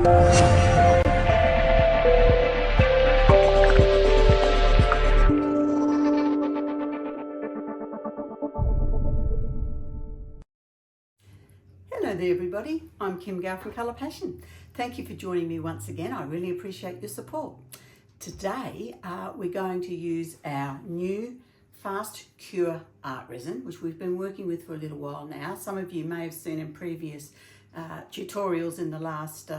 Hello there everybody, I'm Kim Gow from Colour Passion. Thank you for joining me once again, I really appreciate your support. Today we're going to use our new FAST CURE art resin, which we've been working with for a little while now. Some of you may have seen in previous tutorials in the last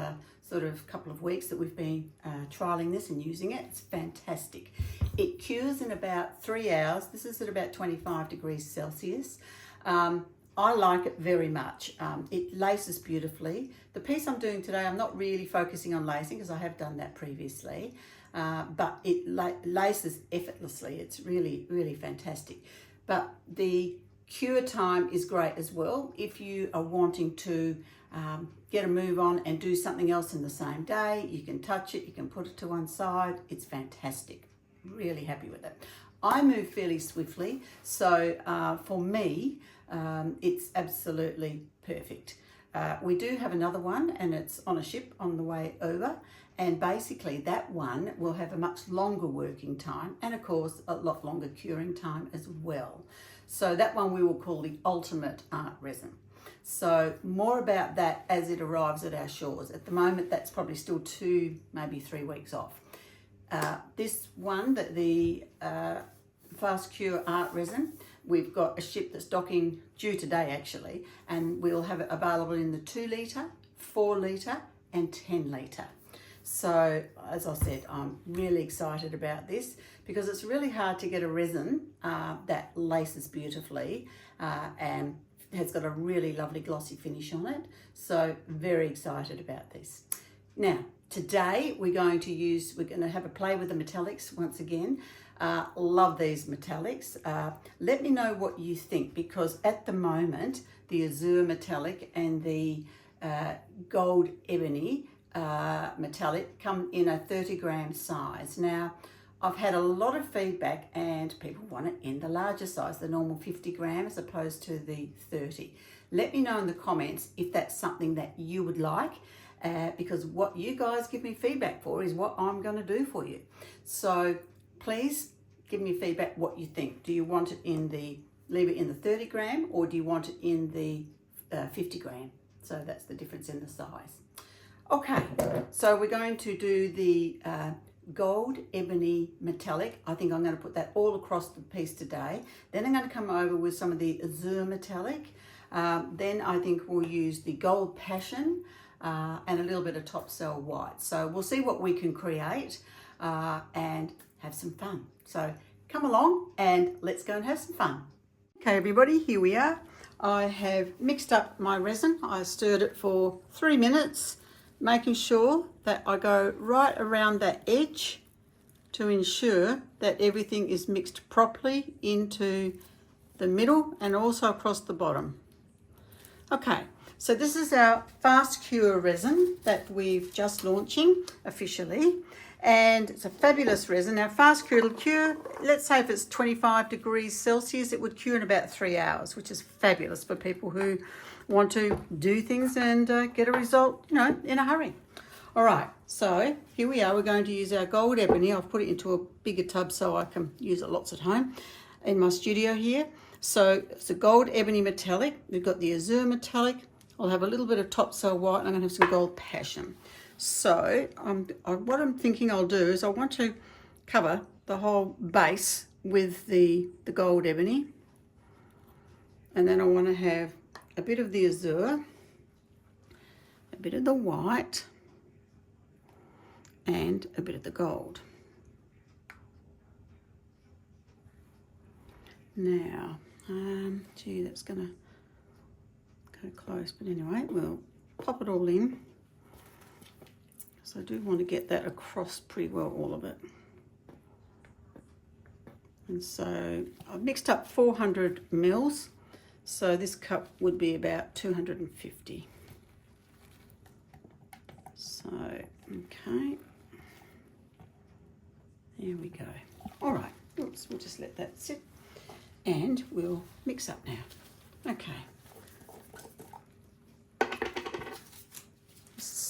sort of couple of weeks that we've been trialling this and using it. It's fantastic. It cures in about 3 hours. This is at about 25 degrees Celsius. I like it very much. It laces beautifully. The piece I'm doing today, I'm not really focusing on lacing because I have done that previously, but it laces effortlessly. It's really, really fantastic. But the cure time is great as well. If you are wanting to get a move on and do something else in the same day, you can touch it, you can put it to one side. It's fantastic. Really happy with it. I move fairly swiftly, so for me, it's absolutely perfect. We do have another one and it's on a ship on the way over, and basically that one will have a much longer working time and of course a lot longer curing time as well. So that one we will call the ultimate art resin. So more about that as it arrives at our shores. At the moment that's probably still 2, maybe 3 weeks off. This one, the FAST CURE art resin, we've got a ship that's docking due today actually, and we'll have it available in the 2 litre, 4 litre and 10 litre. So as I said, I'm really excited about this because it's really hard to get a resin that laces beautifully and has got a really lovely glossy finish on it. So very excited about this. Now, today we're going to have a play with the metallics once again. Love these metallics. Let me know what you think, because at the moment the azure metallic and the gold ebony metallic come in a 30-gram size. Now I've had a lot of feedback and people want it in the larger size, the normal 50 gram as opposed to the 30. Let me know in the comments if that's something that you would like. Because what you guys give me feedback for is what I'm going to do for you. So please give me feedback what you think. Do you want it leave it in the 30 gram or do you want it in the 50 gram? So that's the difference in the size. Okay, so we're going to do the gold ebony metallic. I think I'm going to put that all across the piece today. Then I'm going to come over with some of the azure metallic. Then I think we'll use the gold passion and a little bit of top cell white. So we'll see what we can create and have some fun. So come along and let's go and have some fun. Okay everybody, here we are. I have mixed up my resin. I stirred it for 3 minutes, making sure that I go right around that edge to ensure that everything is mixed properly into the middle and also across the bottom. Okay. So this is our FAST CURE resin that we've just launching officially, and it's a fabulous resin. Now FAST CURE will cure, let's say if it's 25 degrees Celsius, it would cure in about 3 hours, which is fabulous for people who want to do things and get a result, you know, in a hurry. All right, so here we are. We're going to use our gold ebony. I've put it into a bigger tub so I can use it lots at home in my studio here. So it's a gold ebony metallic. We've got the azure metallic. I'll have a little bit of top cell white and I'm going to have some gold passion. So what I'm thinking I'll do is I want to cover the whole base with the gold ebony, and then I want to have a bit of the azure, a bit of the white and a bit of the gold. Now, gee, that's going to go close, but anyway, we'll pop it all in. So I do want to get that across pretty well, all of it. And so I've mixed up 400 mils, so this cup would be about 250. So, okay. There we go. All right, oops, we'll just let that sit and we'll mix up now. Okay.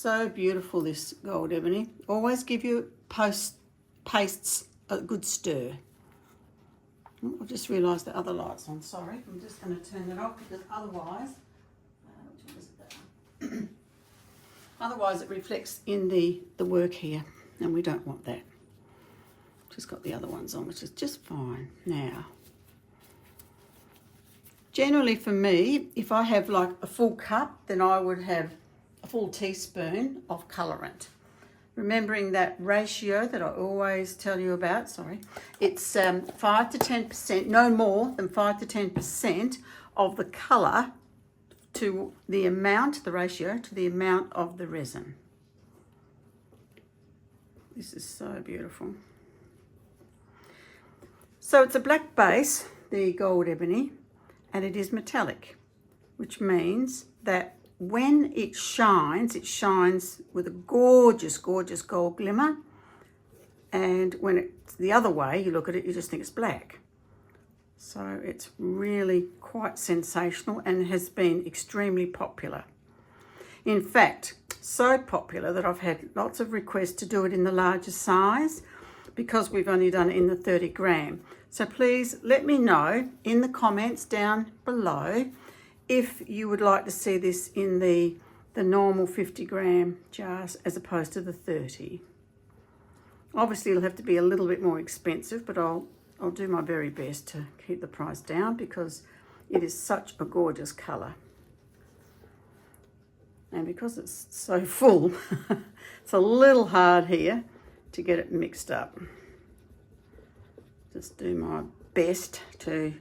so beautiful, this gold ebony. Always give your pastes a good stir. Oh, I've just realised the other light's on, sorry. I'm just going to turn it off because otherwise, which one is it? Otherwise it reflects in the work here, and we don't want that. Just got the other ones on, which is just fine. Now, generally for me, if I have like a full cup, then I would have a full teaspoon of colorant. Remembering that ratio that I always tell you about, sorry, it's 5 to 10%, no more than 5 to 10% of the colour to the amount, the ratio to the amount of the resin. This is so beautiful. So it's a black base, the gold ebony, and it is metallic, which means that when it shines with a gorgeous, gorgeous gold glimmer. And when it's the other way, you look at it, you just think it's black. So it's really quite sensational and has been extremely popular. In fact, so popular that I've had lots of requests to do it in the larger size because we've only done it in the 30 gram. So please let me know in the comments down below if you would like to see this in the normal 50 gram jars as opposed to the 30. Obviously it'll have to be a little bit more expensive, but I'll do my very best to keep the price down because it is such a gorgeous colour. And because it's so full, it's a little hard here to get it mixed up. Just do my best to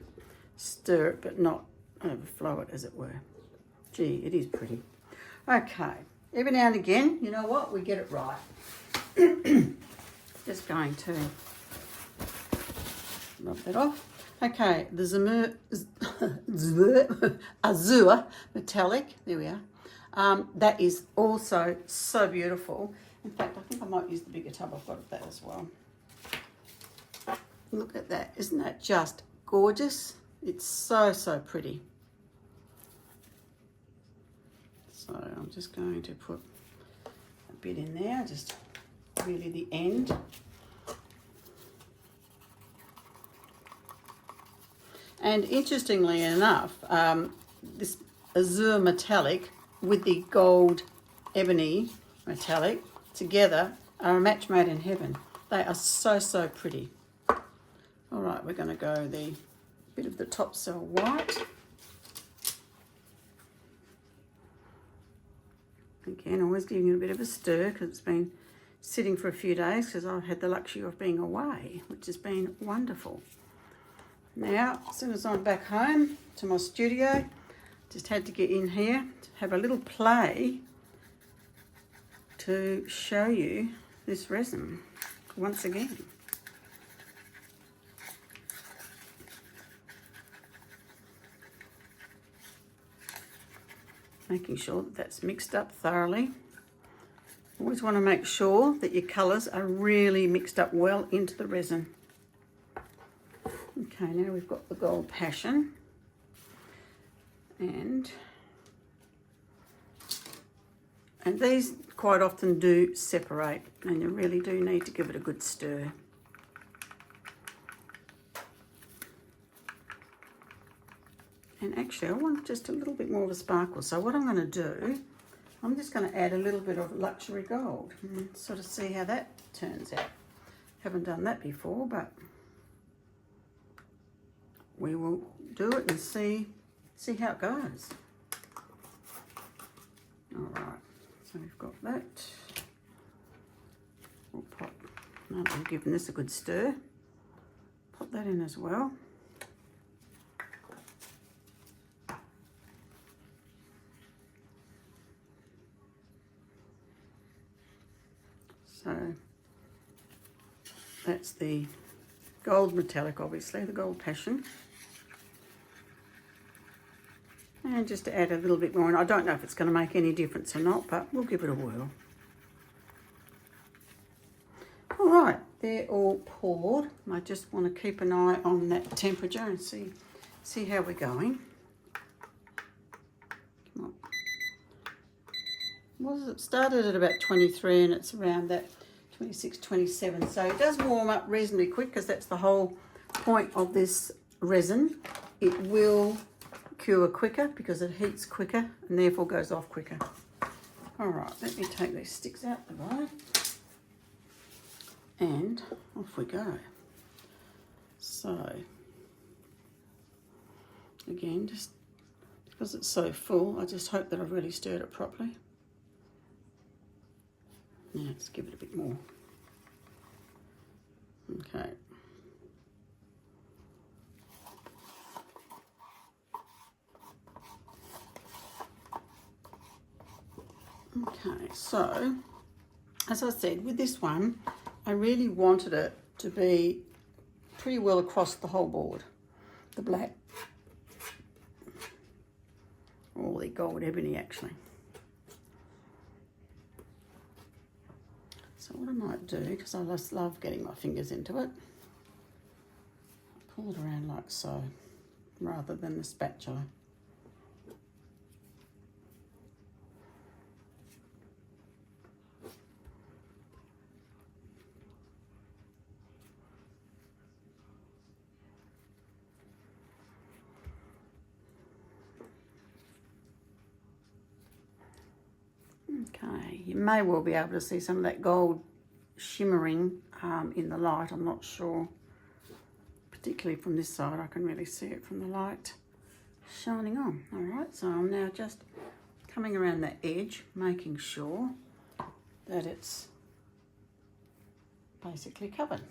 stir it, but not overflow it, as it were. Gee, it is pretty. Okay, every now and again, you know what, we get it right. Just going to rub that off. Okay, the azure metallic, there we are. That is also so beautiful. In fact, I think I might use the bigger tub I've got of that as well. Look at that, isn't that just gorgeous? It's so, so pretty. So I'm just going to put a bit in there, just really the end. And interestingly enough, this azure metallic with the gold ebony metallic together are a match made in heaven. They are so, so pretty. All right, we're going to go the bit of the top cell white. Again, always giving it a bit of a stir because it's been sitting for a few days because I've had the luxury of being away, which has been wonderful. Now, as soon as I'm back home to my studio, just had to get in here to have a little play to show you this resin once again. Making sure that that's mixed up thoroughly. Always want to make sure that your colours are really mixed up well into the resin. Okay, now we've got the gold passion. And these quite often do separate, and you really do need to give it a good stir. And actually I want just a little bit more of a sparkle. So what I'm going to do, I'm just going to add a little bit of luxury gold and sort of see how that turns out. Haven't done that before, but we will do it and see how it goes. All right, so we've got that. We'll pop, now that we've given this a good stir, pop that in as well. So that's the gold metallic, obviously, the gold passion. And just to add a little bit more, and I don't know if it's going to make any difference or not, but we'll give it a whirl. All right, they're all poured. I just want to keep an eye on that temperature and see how we're going. Come on. it started at about 23 and it's around that 26, 27. So it does warm up reasonably quick because that's the whole point of this resin. It will cure quicker because it heats quicker and therefore goes off quicker. All right, let me take these sticks out the way and off we go. So again, just because it's so full, I just hope that I've really stirred it properly. Now let's give it a bit more. Okay. Okay, so as I said, with this one, I really wanted it to be pretty well across the whole board. The black, or the gold ebony actually. So what I might do, because I just love getting my fingers into it, pull it around like so, rather than the spatula. Okay, you may well be able to see some of that gold shimmering in the light. I'm not sure, particularly from this side. I can really see it from the light shining on. All right, so I'm now just coming around that edge, making sure that it's basically covered.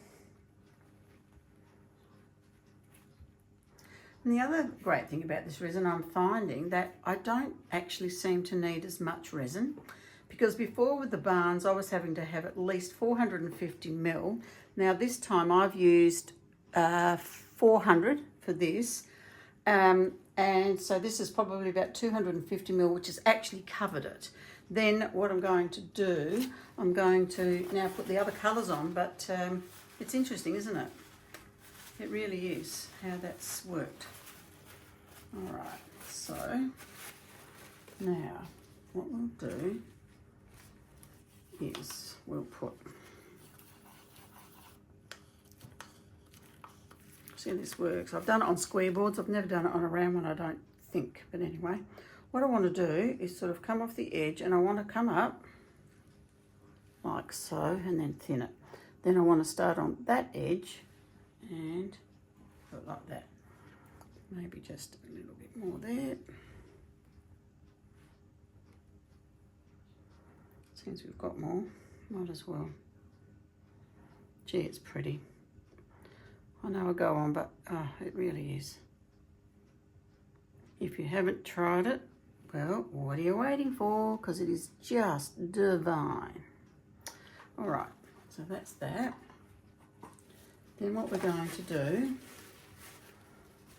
And the other great thing about this resin, I'm finding that I don't actually seem to need as much resin, because before with the barns I was having to have at least 450 ml. Now this time I've used 400 for this, and so this is probably about 250 ml, which has actually covered it. Then what I'm going to do, I'm going to now put the other colours on, but it's interesting, isn't it? It really is how that's worked. All right, so now what we'll do is we'll put, see how this works. I've done it on square boards. I've never done it on a round one, I don't think. But anyway, what I want to do is sort of come off the edge and I want to come up like so and then thin it. Then I want to start on that edge and put it like that. Maybe just a little bit more there. Since we've got more, might as well. Gee, it's pretty. I know I go on, but oh, it really is. If you haven't tried it, well, what are you waiting for? Because it is just divine. All right, so that's that. Then what we're going to do,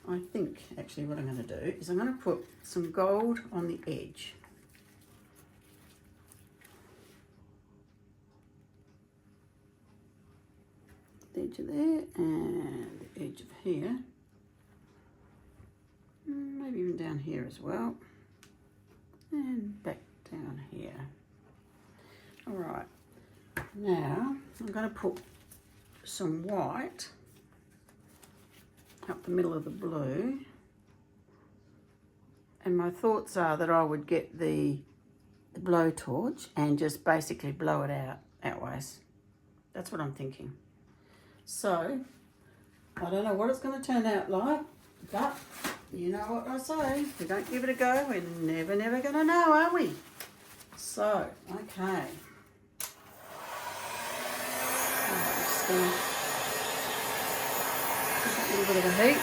I think actually what I'm going to do is I'm going to put some gold on the edge. The edge of there and the edge of here. Maybe even down here as well. And back down here. All right, now I'm going to put some white up the middle of the blue, and my thoughts are that I would get the blowtorch and just basically blow it outways. That's what I'm thinking. So I don't know what it's going to turn out like, but you know what I say, if we don't give it a go, we're never going to know, are we? So, okay. Just going to give it a little bit of a heat.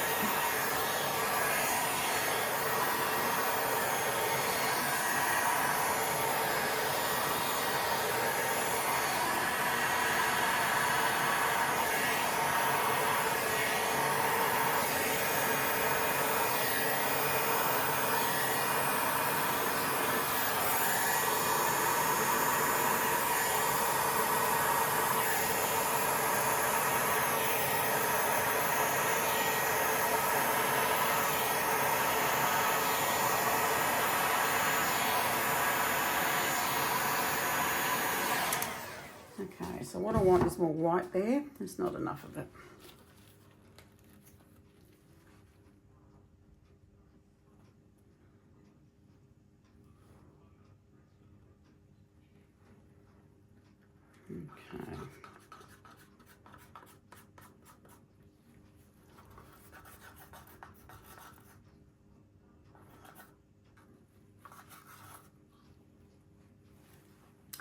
Okay, so what I want is more white there. There's not enough of it. Okay.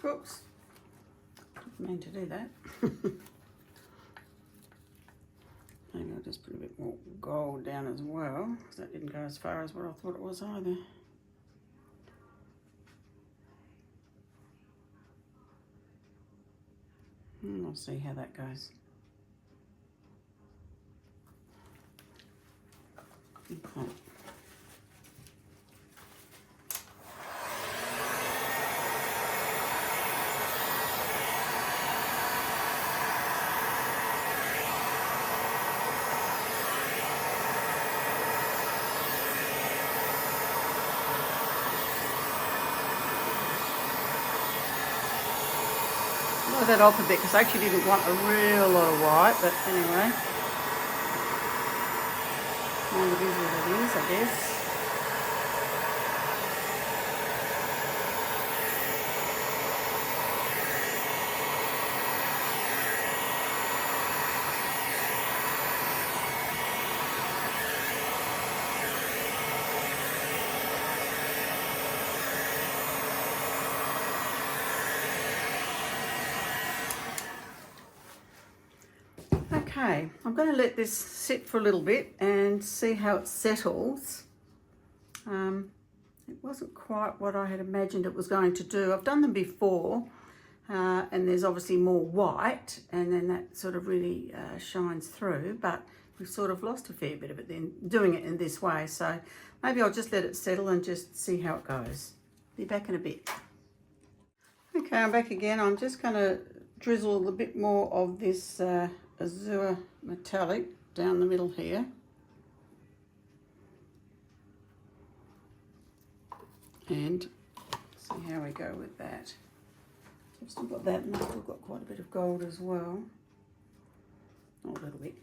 Oops. Didn't mean to do that. Maybe I'll just put a bit more gold down as well, because that didn't go as far as what I thought it was either. And we'll see how that goes. Okay. That off a bit because I actually didn't want a real lot of white, but anyway, kind of is what it is, I guess. Okay, I'm going to let this sit for a little bit and see how it settles. It wasn't quite what I had imagined it was going to do. I've done them before, and there's obviously more white, and then that sort of really shines through, but we've sort of lost a fair bit of it then doing it in this way. So maybe I'll just let it settle and just see how it goes. Be back in a bit. Okay, I'm back again. I'm just going to drizzle a bit more of this azure metallic down the middle here. And see how we go with that. I've still got that, and I've still got quite a bit of gold as well. Oh, a little bit.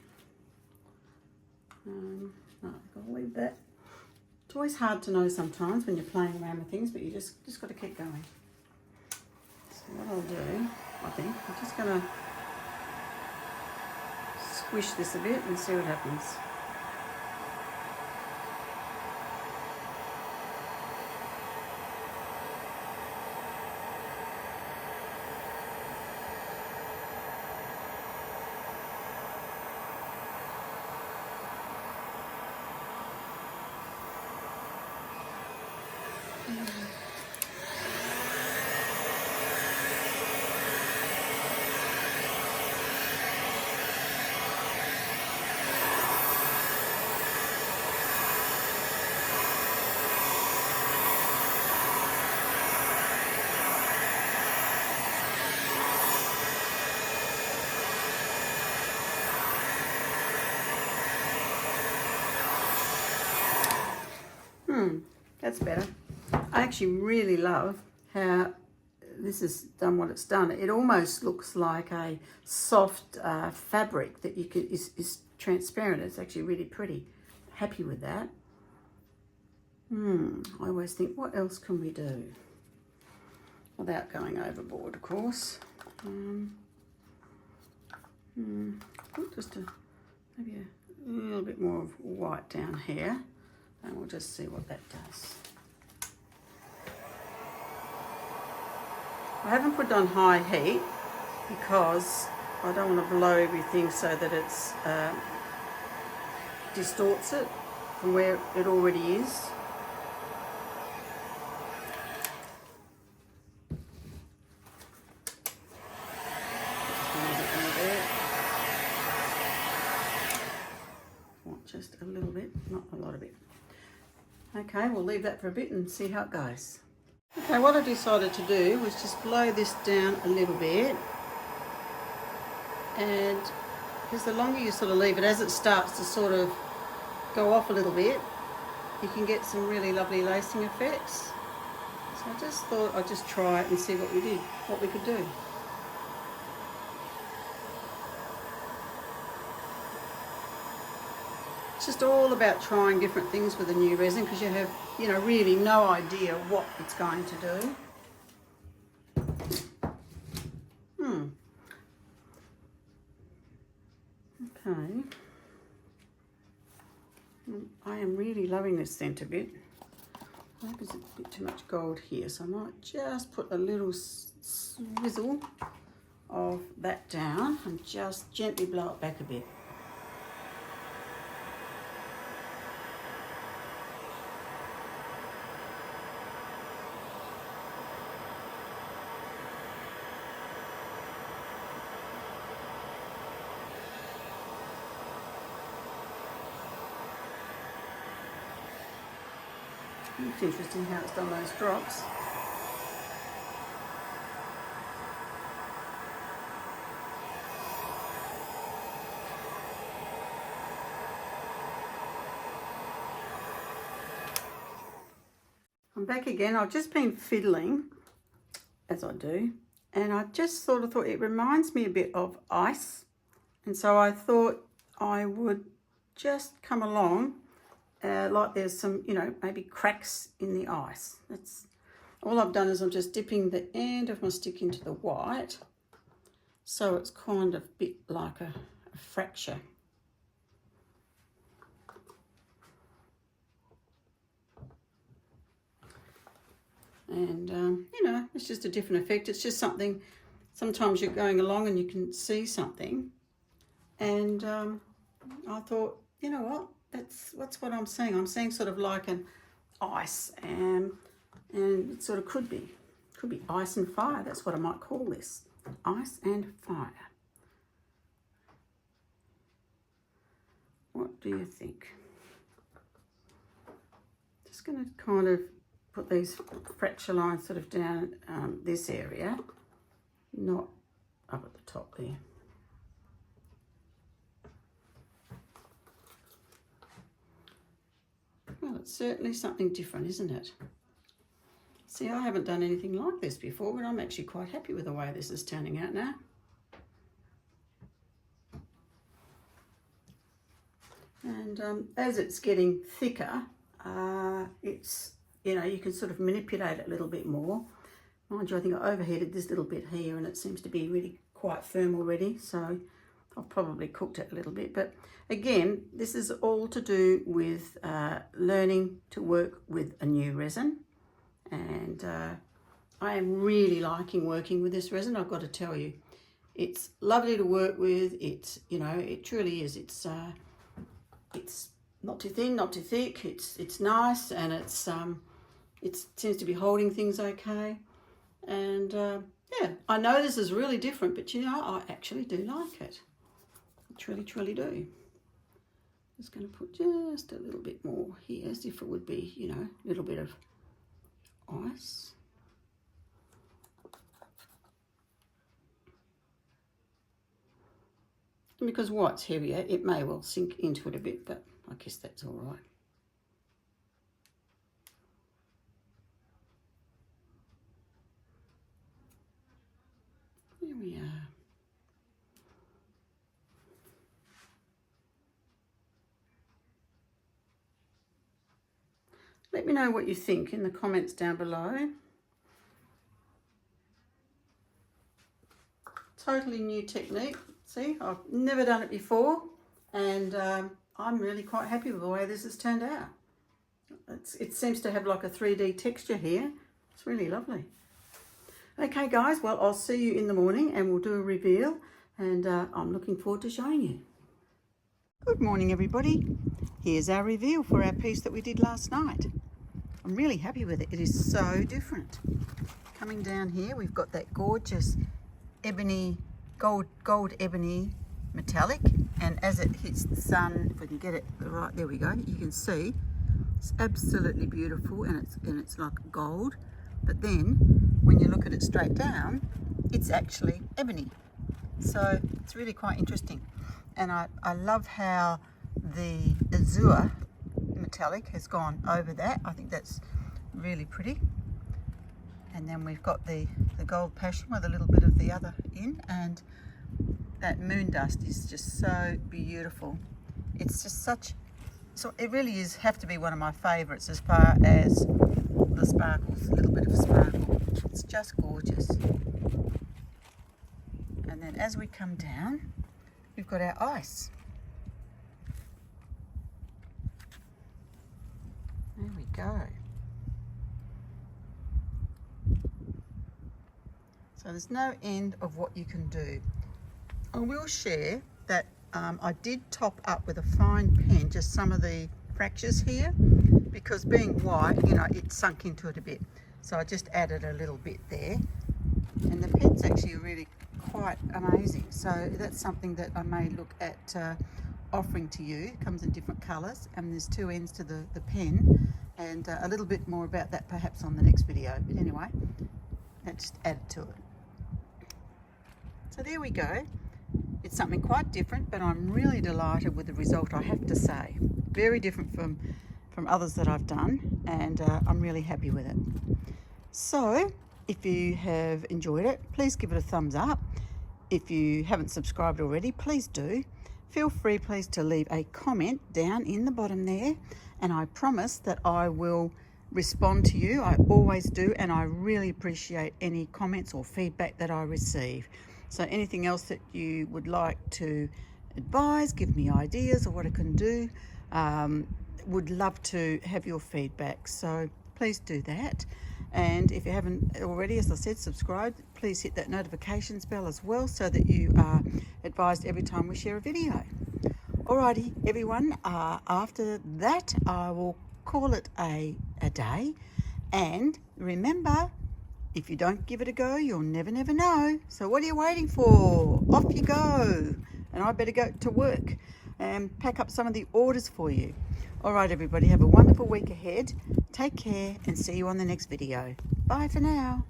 No, I'll leave that. It's always hard to know sometimes when you're playing around with things, but you just got to keep going. So what I'll do, I think, I'm just going to squish this a bit and see what happens. That's better. I actually really love how this has done what it's done. It almost looks like a soft fabric that you can is transparent. It's actually really pretty. Happy with that. I always think, what else can we do without going overboard, of course. Just maybe a little bit more of white down here, and we'll just see what that does. I haven't put it on high heat because I don't want to blow everything so that it's distorts it from where it already is. Just a little bit, not a lot of it. Okay, we'll leave that for a bit and see how it goes. Okay, what I decided to do was just blow this down a little bit, and because the longer you sort of leave it, as it starts to sort of go off a little bit, you can get some really lovely lacing effects. So I just thought I'd just try it and see what we could do. It's just all about trying different things with a new resin because you have, you know, really no idea what it's going to do. Okay. I am really loving this centre bit. I think there's a bit too much gold here, so I might just put a little swizzle of that down and just gently blow it back a bit. It's interesting how it's done those drops. I'm back again. I've just been fiddling, as I do, and I just sort of thought it reminds me a bit of ice, and so I thought I would just come along like there's some, you know, maybe cracks in the ice. That's all I've done. Is I'm just dipping the end of my stick into the white, so it's kind of a bit like a fracture. And you know, it's just a different effect. It's just something, sometimes you're going along and you can see something, and I thought, you know what, that's what I'm seeing. I'm seeing sort of like an ice, and it sort of could be ice and fire. That's what I might call this, ice and fire. What do you think? Just going to kind of put these fracture lines sort of down this area, not up at the top there. Well, it's certainly something different, isn't it? See, I haven't done anything like this before, but I'm actually quite happy with the way this is turning out now. And as it's getting thicker, it's, you know, you can sort of manipulate it a little bit more. Mind you, I think I overheated this little bit here and it seems to be really quite firm already, so I've probably cooked it a little bit. But again, this is all to do with learning to work with a new resin. And I am really liking working with this resin, I've got to tell you. It's lovely to work with. It's, you know, it truly is. It's not too thin, not too thick. It's nice, and it seems to be holding things okay. And yeah, I know this is really different, but you know, I actually do like it. I truly do. Just going to put just a little bit more here, as if it would be, you know, a little bit of ice. And because white's heavier, it may well sink into it a bit, but I guess that's all right. There we are. Let me know what you think in the comments down below. Totally new technique. See, I've never done it before, and I'm really quite happy with the way this has turned out. It seems to have like a 3D texture here. It's really lovely. Okay guys, well, I'll see you in the morning and we'll do a reveal, and I'm looking forward to showing you. Good morning everybody. Here's our reveal for our piece that we did last night. I'm really happy with it. It is so different. Coming down here, we've got that gorgeous ebony, gold ebony metallic, and as it hits the sun, if we can get it right, there we go, you can see it's absolutely beautiful, and it's like gold. But then when you look at it straight down, it's actually ebony. So it's really quite interesting. And I love how the azure metallic has gone over that. I think that's really pretty. And then we've got the gold passion with a little bit of the other in, and that moon dust is just so beautiful. It's just such So it really is have to be one of my favourites as far as the sparkles, a little bit of sparkle. It's just gorgeous. And then as we come down, we've got our ice. There we go. So there's no end of what you can do. I will share that I did top up with a fine pen just some of the fractures here, because being white, you know, it sunk into it a bit. So I just added a little bit there. And the pen's actually really quite amazing. So that's something that I may look at offering to you. It comes in different colours, and there's two ends to the pen, and a little bit more about that perhaps on the next video. But anyway, that just added to it. So there we go. It's something quite different, but I'm really delighted with the result, I have to say. Very different from others that I've done, and I'm really happy with it. So if you have enjoyed it, please give it a thumbs up. If you haven't subscribed already, please do. Feel free, please, to leave a comment down in the bottom there, and I promise that I will respond to you. I always do, and I really appreciate any comments or feedback that I receive. So anything else that you would like to advise, give me ideas of what I can do, would love to have your feedback. So please do that. And if you haven't already, as I said, subscribe, please hit that notifications bell as well, so that you are advised every time we share a video. Alrighty, everyone, after that, I will call it a day. And remember, if you don't give it a go, you'll never know. So what are you waiting for? Off you go. And I better go to work and pack up some of the orders for you. All right, everybody, have a wonderful week ahead. Take care and see you on the next video. Bye for now.